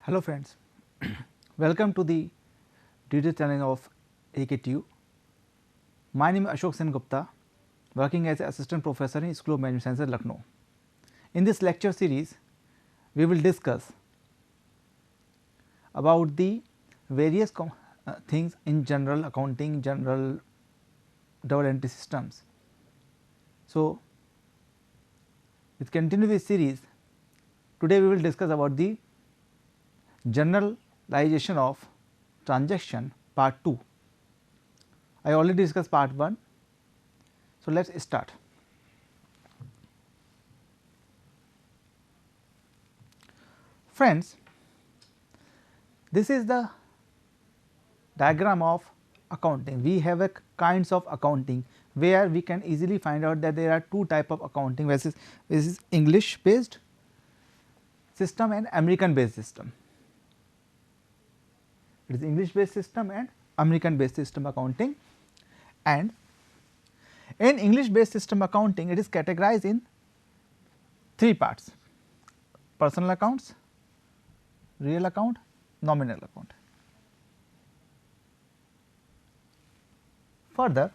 Hello friends, welcome to the digital channel of AKTU. My name is Ashok Sen Gupta, working as an assistant professor in School of Management Sciences, Lucknow. In this lecture series, we will discuss about the various things in general accounting, general double entry systems. So, with continue this series, today we will discuss about the generalization of transaction part 2. I already discussed part 1. So, let us start. Friends, this is the diagram of accounting. We have a kinds of accounting where we can easily find out that there are two type of accounting, this is English based system and American based system. It is English based system and American based system accounting, and in English based system accounting it is categorized in three parts: personal accounts, real account, nominal account. Further,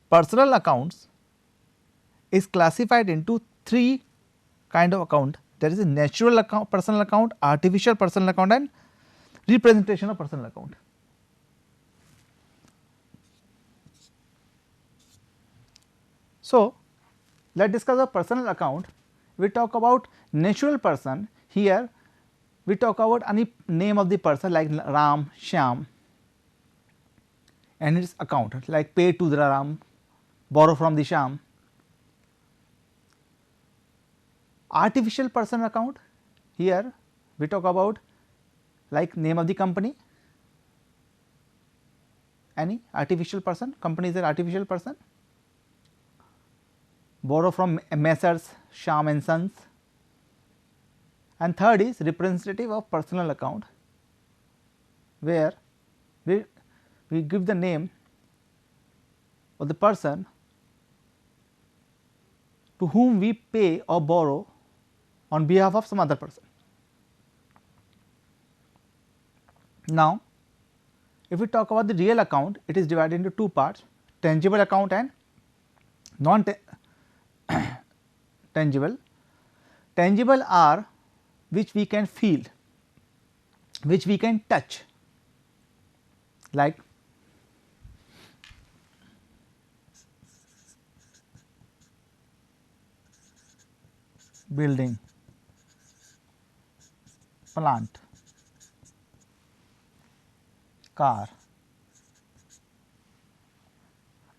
personal accounts is classified into three kind of account, that is a natural account, personal account, artificial personal account and representation of personal account. So, let us discuss the personal account. We talk about natural person. Here we talk about any name of the person like Ram, Shyam, and its account like pay to the Ram, borrow from the Shyam. Artificial person account, here we talk about like name of the company, any artificial person, company is an artificial person, borrow from Messrs Shyam and Sons. And third is representative of personal account, where we give the name of the person to whom we pay or borrow on behalf of some other person. Now, if we talk about the real account, it is divided into two parts: tangible account and non tangible. Tangible are which we can feel, which we can touch, like building, plant, car.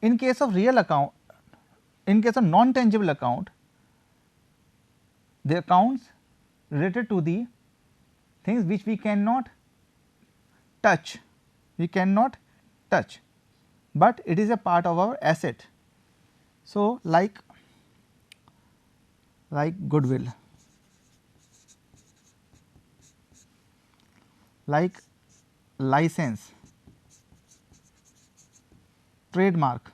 In case of real account, in case of non tangible account, the accounts related to the things which we cannot touch, but it is a part of our asset. So, like goodwill, like license, trademark,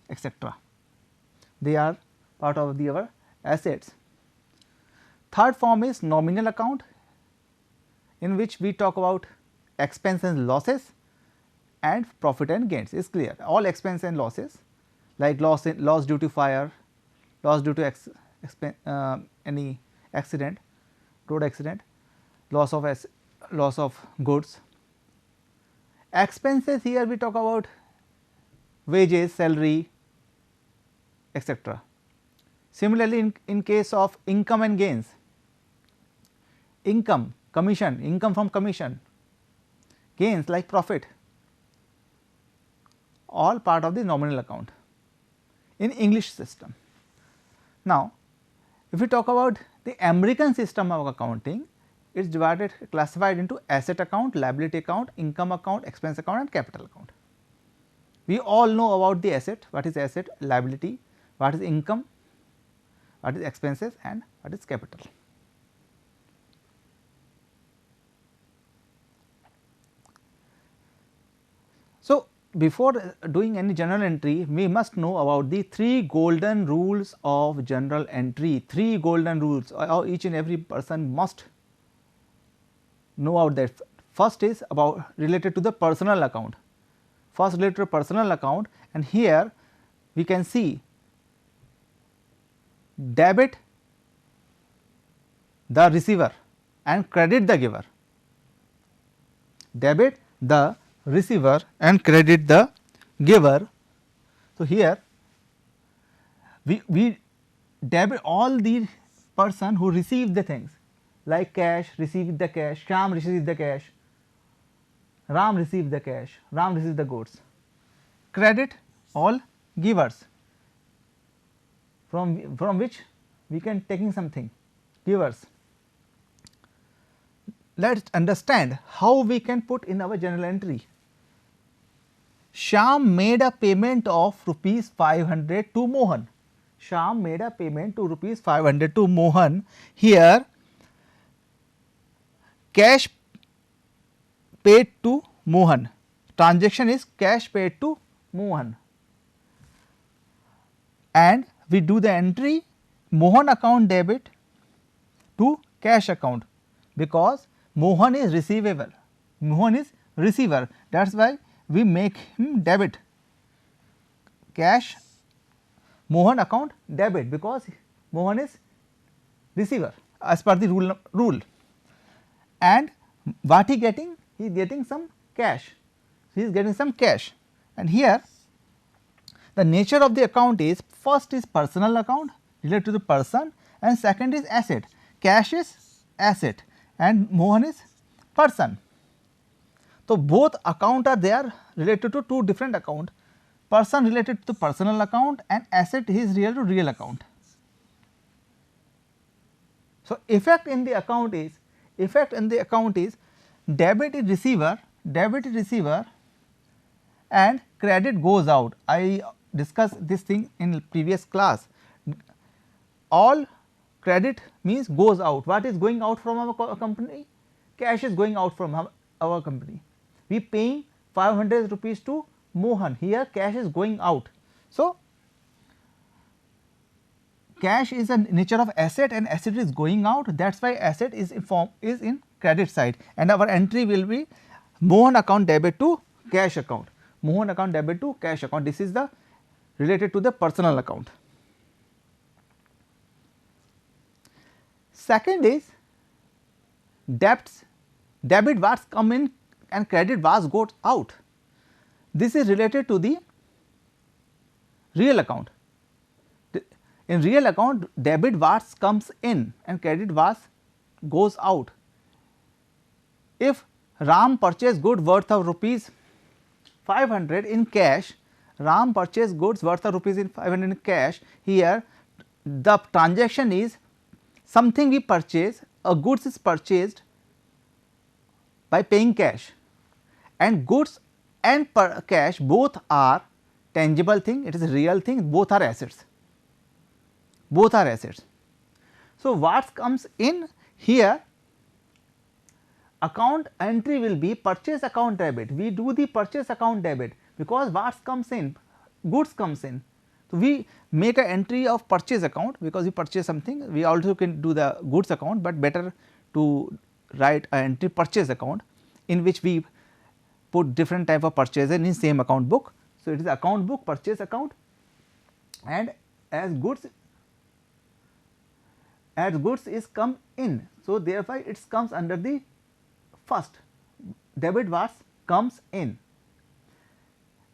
etc. They are part of our assets. Third form is nominal account, in which we talk about expense and losses and profit and gains. Is clear, all expense and losses like loss due to fire, loss due to any accident, road accident, loss of goods. Expenses, here we talk about wages, salary, etc. Similarly, in case of income and gains, income, commission, income from commission, gains like profit, all part of the nominal account in English system. Now, if we talk about the American system of accounting, it is divided, classified into asset account, liability account, income account, expense account and capital account. We all know about the asset, what is asset, liability, what is income, what is expenses and what is capital. So, before doing any journal entry, we must know about the 3 golden rules of journal entry. 3 golden rules, each and every person must know about that. First is about related to the personal account. First related to personal account, and here we can see debit the receiver and credit the giver. Debit the receiver and credit the giver. So, here we debit all the person who received the things, like cash, received the cash, Shyam received the cash, Ram received the cash, Ram received the goods. Credit all givers, from which we can taking something, givers. Let us understand how we can put in our journal entry. Shyam made a payment of rupees 500 to Mohan. Shyam made a payment to rupees 500 to Mohan. Here cash paid to Mohan. Transaction is cash paid to Mohan, and we do the entry Mohan account debit to cash account, because Mohan is receivable, Mohan is receiver, that is why we make him debit, cash Mohan account debit, because Mohan is receiver as per the rule. And what he getting? He is getting some cash, he is getting some cash. And here the nature of the account is, first is personal account related to the person, and second is asset. Cash is asset and Mohan is person. So, both account are there related to 2 different account, person related to personal account and asset is real to real account. So, effect in the account is debit is receiver and credit goes out. I discussed this thing in previous class. All credit means goes out. What is going out from our company? Cash is going out from our company. We paying 500 rupees to Mohan, here cash is going out. So, cash is a nature of asset and asset is going out, that is why asset is in credit side, and our entry will be Mohan account debit to cash account, Mohan account debit to cash account. This is the related to the personal account. Second is debts, debit was come in and credit was goes out. This is related to the real account. In real account, debit was comes in and credit was goes out. If Ram purchased good worth of rupees 500 in cash, Ram purchased goods worth of rupees in 500 in cash, here the transaction is something we purchase, a goods is purchased by paying cash, and goods and cash both are tangible thing, it is a real thing, both are assets, both are assets. So, what comes in here, account entry will be purchase account debit, we do the purchase account debit, because what comes in, goods comes in. So, we make a entry of purchase account, because we purchase something, we also can do the goods account, but better to write a entry purchase account, in which we put different type of purchases in same account book. So, it is account book purchase account, and as goods is come in. So, therefore, it comes under the first, debit was comes in,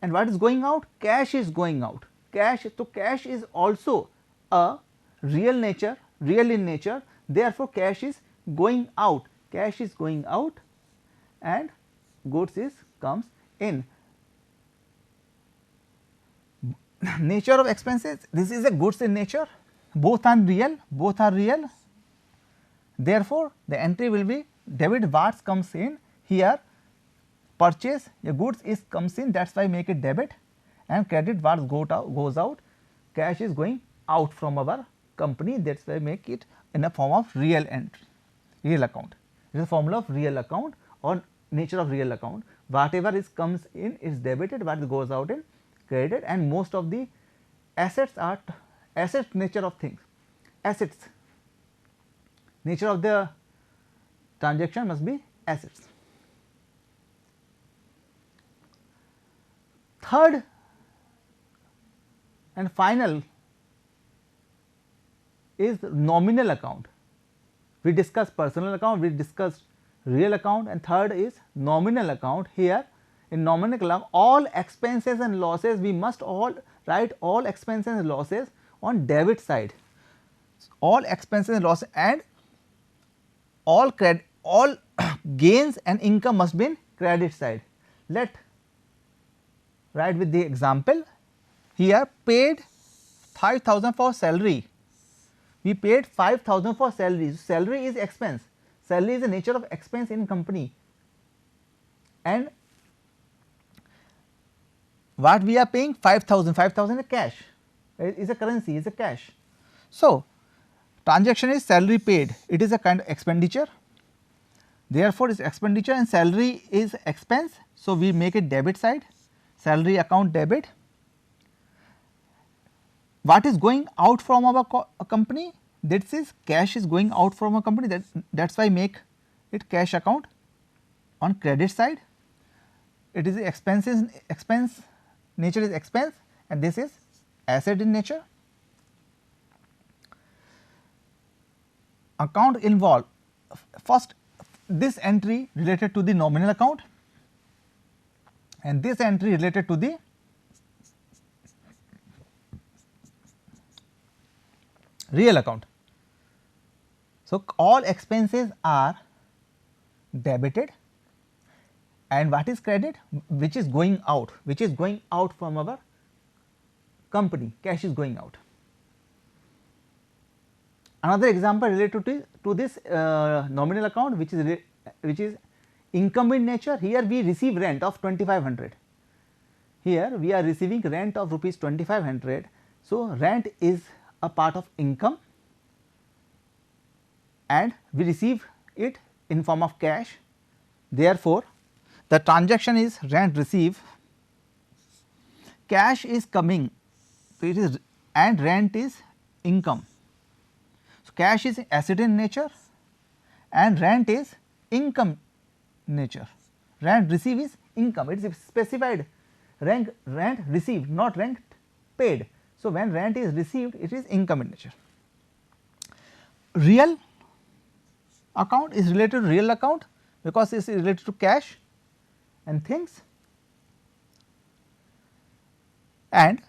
and what is going out? Cash is going out. Cash, so cash is also a real nature, real in nature, therefore, cash is going out, cash is going out and goods is comes in. Nature of expenses, this is a goods in nature, both are real, therefore, the entry will be debit what comes in, here purchase a goods is comes in, that is why make it debit, and credit what goes out, cash is going out from our company, that is why make it in a form of real entry, real account. It is a formula of real account or nature of real account, whatever is comes in is debited, what goes out in credited, and most of the assets are asset nature of things, assets, nature of the transaction must be assets. Third and final is nominal account. We discussed personal account, we discussed real account, and third is nominal account. Here in nominal account, all expenses and losses, we must all write all expenses and losses on debit side, all expenses and losses, and all gains and income must be in credit side. Let write with the example. Here paid 5,000 for salary, we paid 5,000 for salary. Salary is expense, salary is the nature of expense in company, and what we are paying 5,000, 5,000 is cash, is a currency, is a cash. So, transaction is salary paid, it is a kind of expenditure, therefore, it is expenditure and salary is expense. So, we make it debit side, salary account debit. What is going out from our company? This is cash is going out from a company, that is why make it cash account on credit side. It is expenses, expense nature is expense, and this is asset in nature. Account involved, first this entry related to the nominal account and this entry related to the real account. So, all expenses are debited, and what is credit? Which is going out, which is going out from our company, cash is going out. Another example related to this nominal account, which is income in nature. Here we receive rent of 2,500. Here we are receiving rent of rupees 2,500. So, rent is a part of income, and we receive it in form of cash. Therefore, the transaction is rent receive, cash is coming, so it is, and rent is income. So, cash is asset in nature and rent is income nature. Rent receive is income, it is specified rent received, not rent paid. So, when rent is received, it is income in nature. Real account is related to real account because it is related to cash and things, and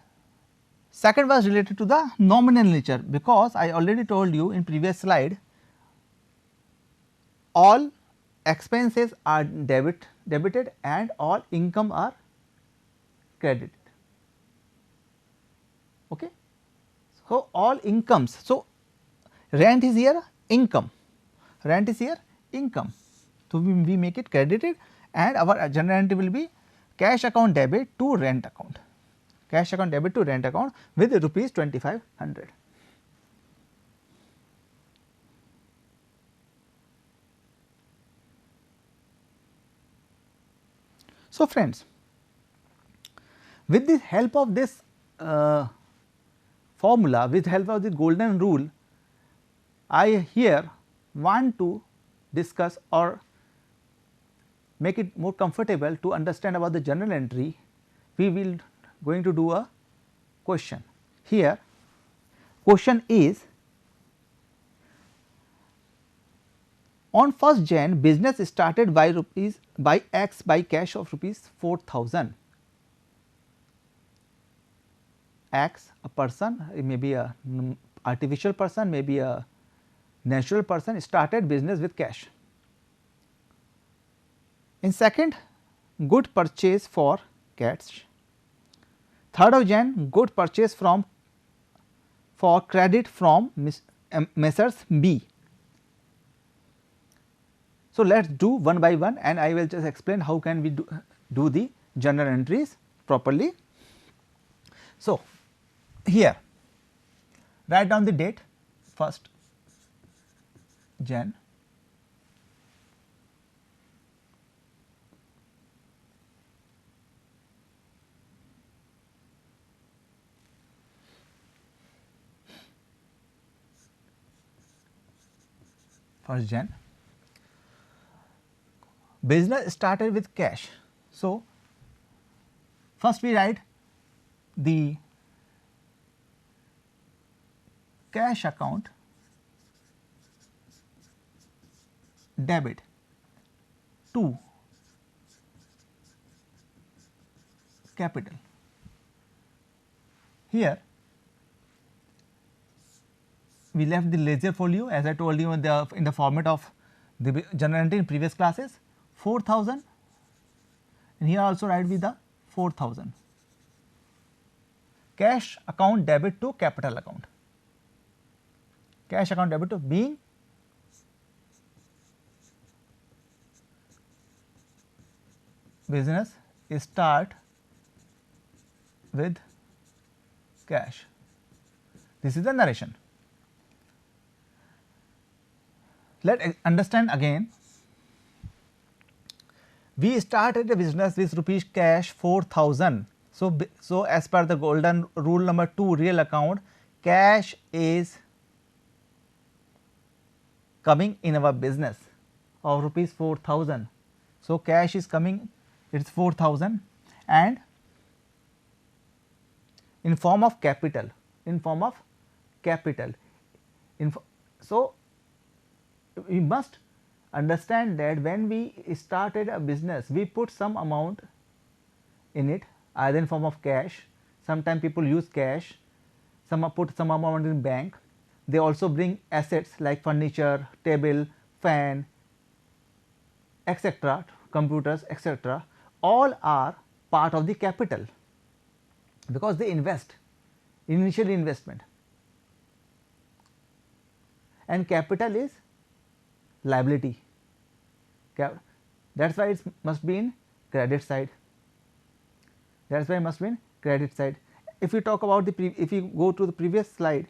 second was related to the nominal nature, because I already told you in previous slide all expenses are debited and all income are credited. Okay. So, all incomes, so rent is here income, rent is here income. So, we make it credited, and our general entry will be cash account debit to rent account, cash account debit to rent account with rupees 2,500. So, friends, with the help of this formula, with help of the golden rule, I here want to discuss or make it more comfortable to understand about the journal entry. We will going to do a question. Here question is, on 1st Jan business started by X by cash of rupees 4,000. X, a person, it may be a artificial person, may be a natural person, started business with cash. In 2nd, good purchase for cash. 3rd of Jan, good purchase for credit from Messrs B. So, let us do one by one, and I will just explain how can we do the journal entries properly. So, here write down the date 1st Jan, 1st Jan. Business started with cash. So, first we write the cash account debit to capital. Here we left the ledger folio as I told you in the format of the journal entry in previous classes, 4,000, and here also write with the 4,000. Cash account debit to capital account. Cash account debit to being business start with cash. This is the narration. Let us understand again. We started a business with rupees cash 4,000. So as per the golden rule number 2 real account, cash is coming in our business of rupees 4,000. So cash is coming, it is 4,000 and in form of capital, so we must understand that when we started a business, we put some amount in it either in form of cash. Sometimes people use cash, some put some amount in bank. They also bring assets like furniture, table, fan, etc., computers, etc. All are part of the capital because they invest, initial investment, and capital is liability. That is why it must be in credit side. That is why it must be in credit side. If we talk about if we go to the previous slide,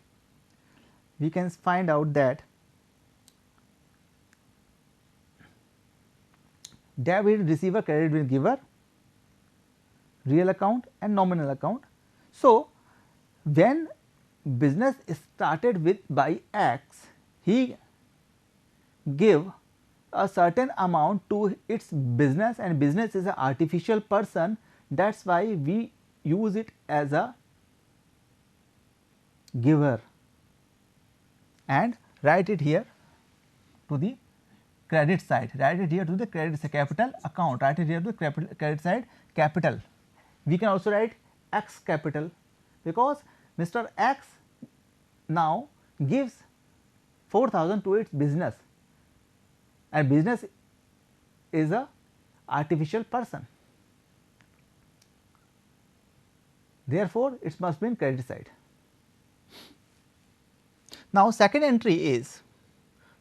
we can find out that debit receiver, credit with giver, real account and nominal account. So, when business started with by X, he give a certain amount to its business, and business is an artificial person. That is why we use it as a giver and write it here to the credit side, write it here to the credit side, capital account, write it here to the credit side, capital. We can also write X capital because Mr. X now gives 4,000 to its business, and business is a artificial person. Therefore, it must be in credit side. Now, second entry is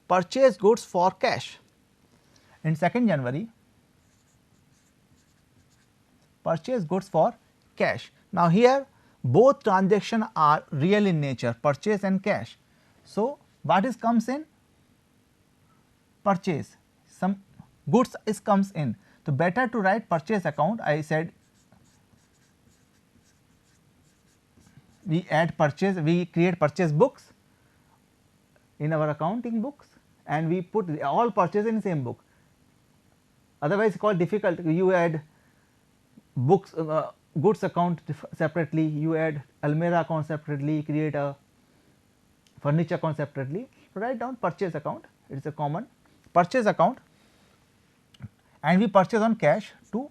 purchase goods for cash. In 2nd January, purchase goods for cash. Now, here both transactions are real in nature, purchase and cash. So, what is comes in? Purchase, some goods is comes in. So, better to write purchase account. I said we add purchase, we create purchase books in our accounting books and we put all purchase in same book. Otherwise, called difficult. You add books, goods account separately, you add Almirah account separately, create a furniture account separately. Write down purchase account, it is a common purchase account, and we purchase on cash to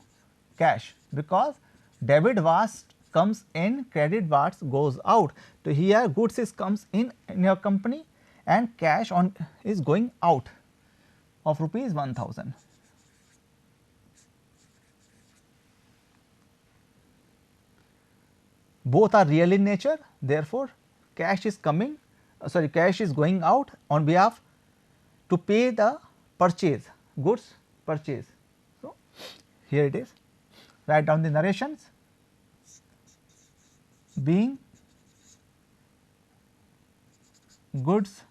cash because debit was comes in, credit was goes out. So, here goods is comes in your company and cash on is going out of rupees 1,000. Both are real in nature, therefore, cash is coming, cash is going out on behalf to pay the purchase, goods purchase. So, here it is, write down the narrations. Being goods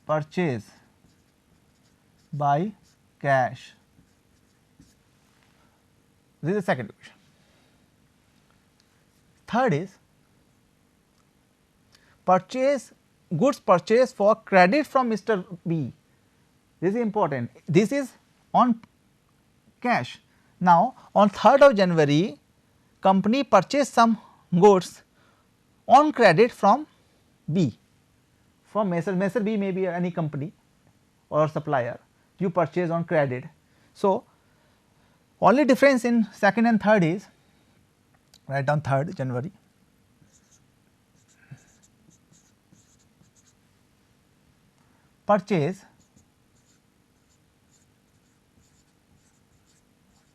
purchase by cash. This is the second equation. Third is purchase goods purchased for credit from Mr. B. This is important. This is on cash. Now, on 3rd of January, company purchased some goods on credit from B, from Messer B may be any company or supplier, you purchase on credit. So, only difference in 2nd and 3rd is, write down 3rd January, purchase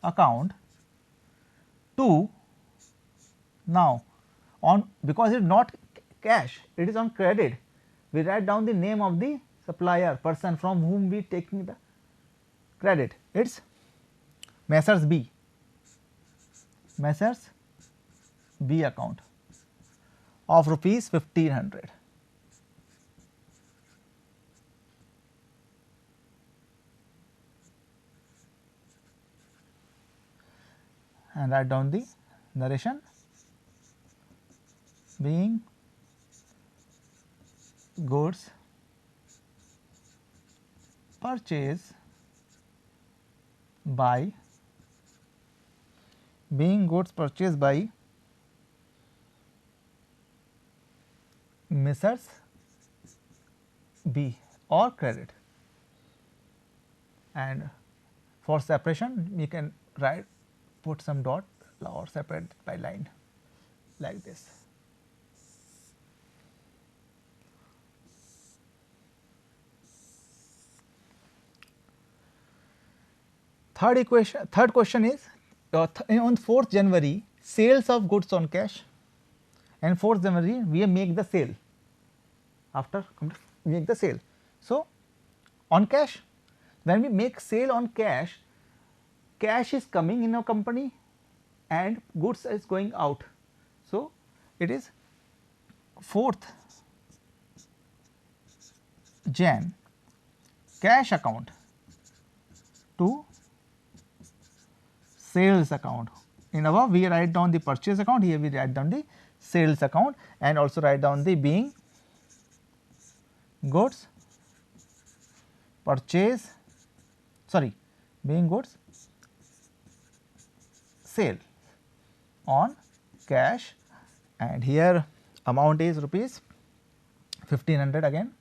account to, now on, because it is not cash, it is on credit, we write down the name of the supplier, person from whom we taking the credit, it is Messrs B, Messrs B account of rupees 1500. And write down the narration, being goods purchased by, being goods purchased by Messrs B or credit, and for separation we can write, put some dot or separate by line like this. Third question is, on 4th January sales of goods on cash, and 4th January we make the sale, after we make the sale. So, on cash, when we make sale on cash, cash is coming in a company and goods is going out. So, it is 4th Jan cash account to sales account. In above we write down the purchase account, here we write down the sales account, and also write down the being goods purchase, being goods sale on cash, and here amount is rupees 1500 again,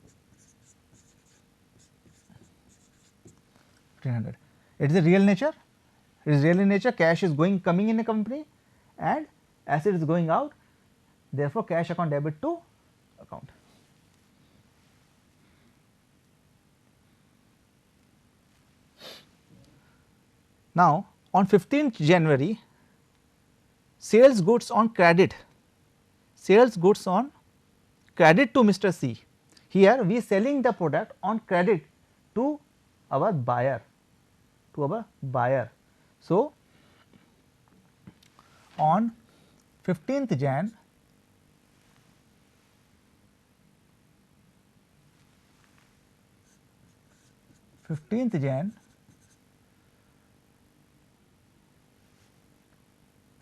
1500. It is a real nature, it is real in nature, cash is coming in a company and asset is going out, therefore, cash account debit to account. Now, on 15th January sales goods on credit, sales goods on credit to Mr. C. Here we selling the product on credit to our buyer, So, on 15th Jan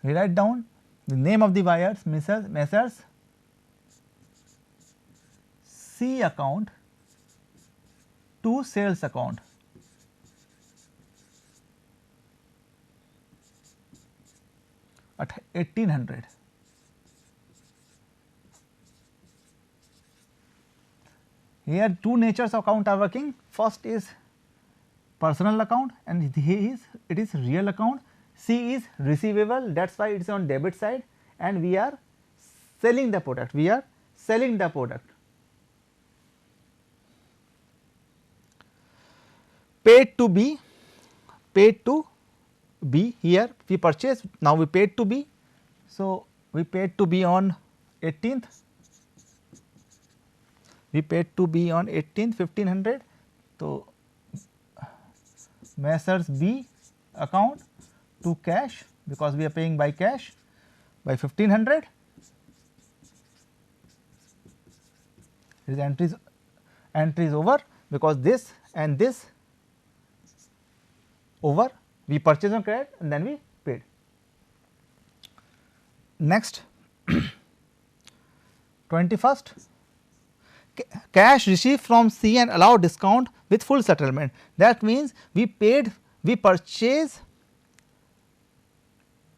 we write down the name of the buyers, Messrs C account to sales account. At 1800. Here two natures of account are working. First is personal account and it is real account. C is receivable, that is why it is on debit side, and we are selling the product, Paid to B, here we purchase, now we paid to B. So, we paid to B on 18th, we paid to B on 18th 1500. So, Messrs B account to cash, because we are paying by cash by 1500. His entries over, because this and this over, we purchased on credit and then we paid. Next 21st cash received from C and allowed discount with full settlement. That means we purchase,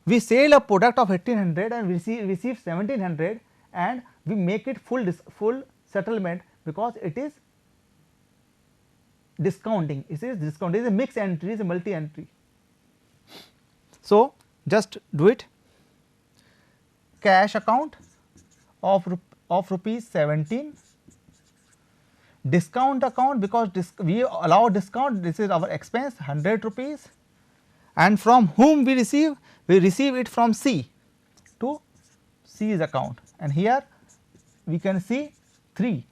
we sell a product of 1800 and receive 1700 and we make it full settlement because it is discounting. It is discount. It is a mixed entry, it is a multi entry. So, just do it. Cash account of rupees 17, discount account because we allow discount, this is our expense 100 rupees, and from whom we receive? We receive it from C to C's account, and here we can see 3: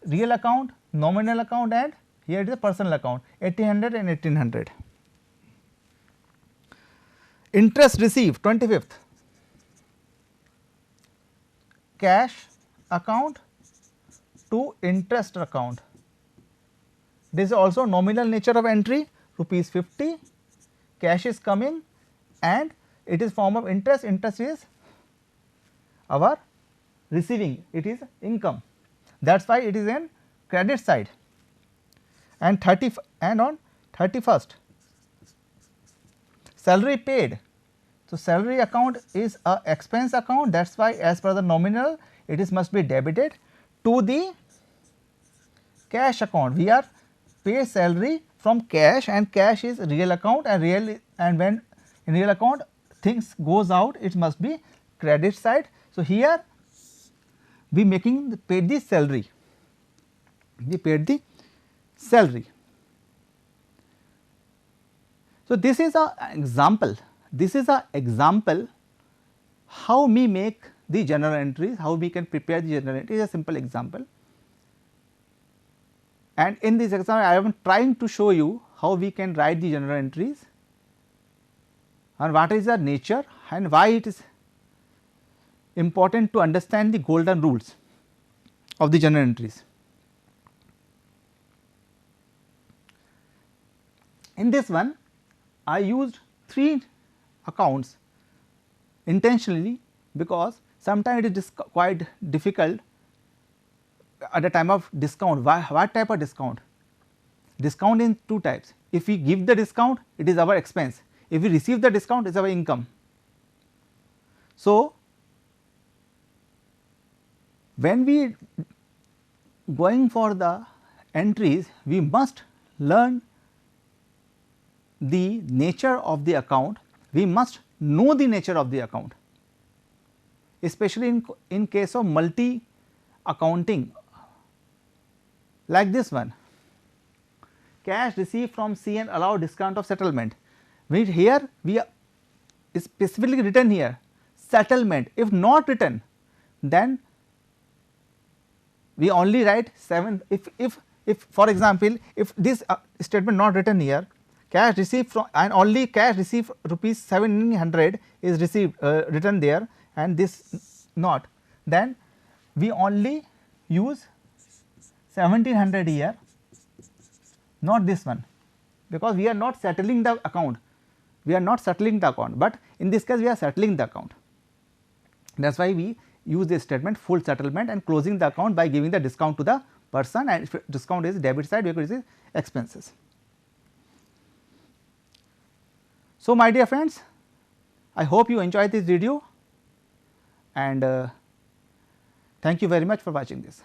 real account, nominal account, and here it is a personal account 1800 and 1800. Interest received 25th, cash account to interest account. This is also nominal nature of entry, rupees 50, cash is coming and it is form of interest, interest is our receiving, it is income, that is why it is in credit side. And on 31st, salary paid. So, salary account is a expense account, that is why as per the nominal it is must be debited to the cash account. We are pay salary from cash and cash is real account and when in real account things goes out it must be credit side. So, here we paid the salary, we paid the salary. So, this is a example, how we make the journal entries, how we can prepare the journal entries, a simple example. And in this example I am trying to show you how we can write the journal entries and what is their nature and why it is important to understand the golden rules of the journal entries. In this one I used 3 accounts intentionally because sometimes it is quite difficult at the time of discount. What type of discount? Discount in 2 types. If we give the discount, it is our expense. If we receive the discount, it is our income. So, when we going for the entries, we must learn the nature of the account, we must know the nature of the account, especially in case of multi accounting like this one, cash received from C and allowed discount of settlement. Here we are specifically written here settlement, if not written then we only write 7. If for example, if this statement not written here, cash received from and only cash received rupees 700 is received written there and this not, then we only use 1700 here, not this one, because we are not settling the account, but in this case we are settling the account. That is why we use this statement full settlement and closing the account by giving the discount to the person, and if discount is debit side because it is expenses. So, my dear friends, I hope you enjoyed this video and thank you very much for watching this.